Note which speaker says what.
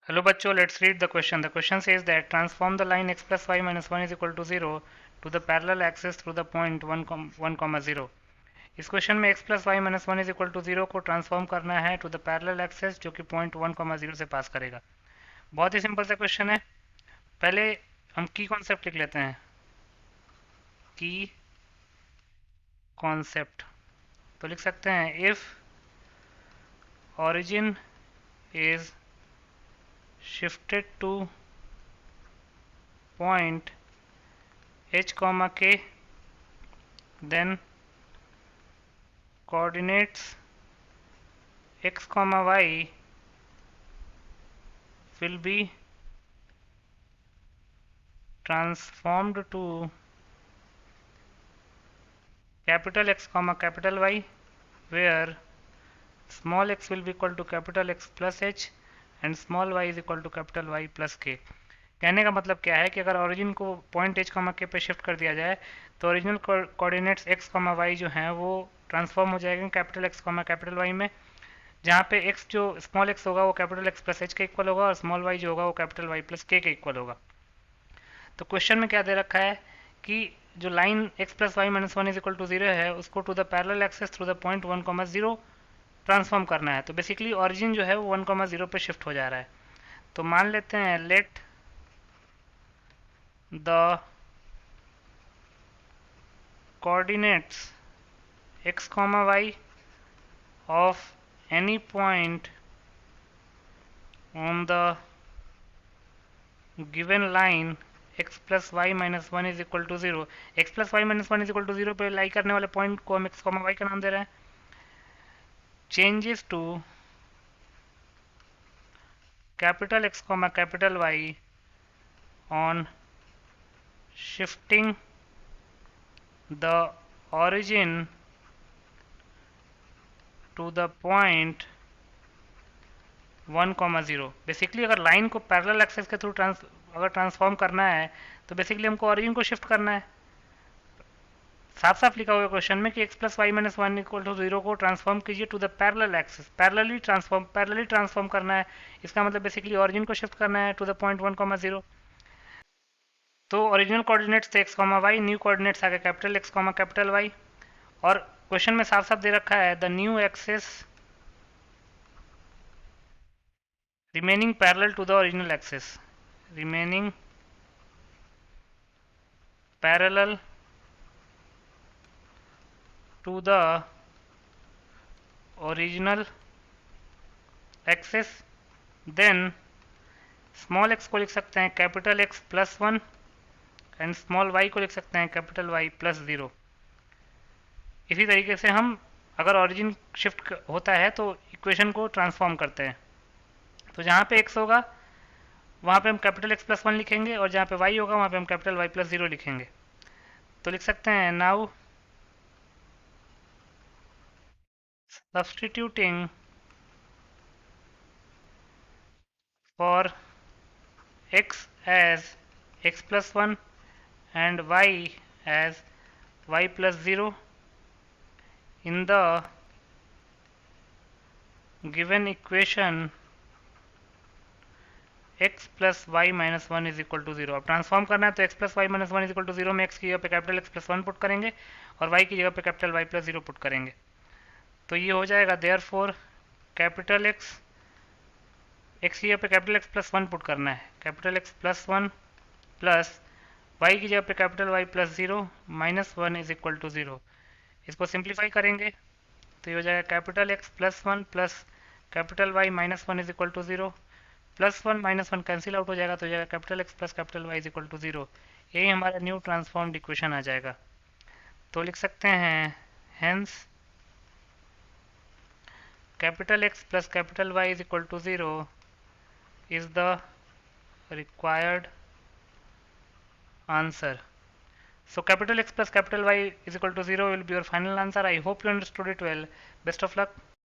Speaker 1: Hello बच्चों, let's read the question. The question says that transform the line x plus y minus 1 is equal to 0 to the parallel axis through the point 1, 0. इस question में x plus y minus 1 is equal to 0 को transform करना है to the parallel access जो कि point 1, 0 से पास करेगा. बहुत ही सिंपल सा क्वेश्चन है. पहले हम की कॉन्सेप्ट लिख लेते हैं. की कॉन्सेप्ट तो लिख सकते हैं if origin is shifted to point h comma k, then coordinates x comma y will be transformed to capital X comma capital Y, where small x will be equal to capital X plus h and small y is equal to capital Y plus k. कहने का मतलब क्या है कि अगर origin को point h comma k पे shift कर दिया जाए तो original coordinates x comma y जो हैं वो ट्रांसफॉर्म हो जाएंगे capital x comma capital y में, जहाँ पे x जो स्मॉल x होगा वो कैपिटल x प्लस h के इक्वल होगा और स्मॉल y जो होगा वो कैपिटल y प्लस k के इक्वल होगा. तो क्वेश्चन में क्या दे रखा है कि जो line x plus y minus 1 is equal to 0 है उसको to the parallel axes through the point 1, 0 transform करना है. तो बेसिकली ओरिजिन जो है वो 1, 0 पे शिफ्ट हो जा रहा है. तो मान लेते हैं let the coordinates x, y of any point on the given line x plus y minus 1 is equal to 0. x plus y minus 1 is equal to 0 पे लाई करने वाले पॉइंट को हम x कॉमा वाई का नाम दे रहे हैं. Changes to capital x comma capital y on shifting the origin to the point 1, 0. Basically अगर लाइन को पैरेलल एक्सेस के थ्रू अगर ट्रांसफॉर्म करना है तो बेसिकली हमको ओरिजिन को शिफ्ट करना है. साफ साफ लिखा हुआ क्वेश्चन में कि x plus y minus 1 equal to 0 को ट्रांसफॉर्म कीजिए to the parallel axis. Parallelly transform करना है. इसका मतलब बेसिकली ओरिजिन को शिफ्ट करना है टू द पॉइंट 1, 0. तो ओरिजिनल कोऑर्डिनेट्स थे x, y, न्यू कोऑर्डिनेट्स आ गए कैपिटल x, कैपिटल y. और क्वेश्चन में साफ साफ दे रखा है the new axis remaining parallel to the original axis, remaining parallel to the original axis. then small x को लिख सकते हैं capital x plus 1 and small y को लिख सकते हैं कैपिटल y प्लस 0. इसी तरीके से हम अगर ओरिजिन शिफ्ट होता है तो इक्वेशन को ट्रांसफॉर्म करते हैं. तो जहाँ पे x होगा वहाँ पे हम कैपिटल x प्लस 1 लिखेंगे और जहाँ पे y होगा वहाँ पे हम कैपिटल y प्लस 0 लिखेंगे. तो लिख सकते हैं now substituting for x as x plus 1 and y as y plus 0 in the given equation x plus y minus 1 is equal to 0. अब ट्रांसफॉर्म करना है तो x plus y minus 1 is equal to 0 में x की जगह पे capital x plus 1 put करेंगे और y की जगह पे कैपिटल y plus 0 पुट करेंगे. तो ये हो जाएगा देयरफॉर कैपिटल x की जगह पे कैपिटल x प्लस 1 पुट करना है. Capital x plus 1 plus y की जगह पे capital y plus 0 minus 1 is equal to 0. इसको सिंप्लीफाई करेंगे तो ये हो जाएगा capital x plus 1 plus capital y minus 1 is equal to 0. Plus 1 minus 1 cancel out हो जाएगा तो हो जाएगा capital x plus capital y is equal to 0. यही हमारा न्यू ट्रांसफॉर्म्ड इक्वेशन आ जाएगा. तो लिख सकते हैं hence capital x plus capital Y is equal to 0 is the required answer. So capital X plus capital Y is equal to 0 will be your final answer. I hope you understood it well. Best of luck.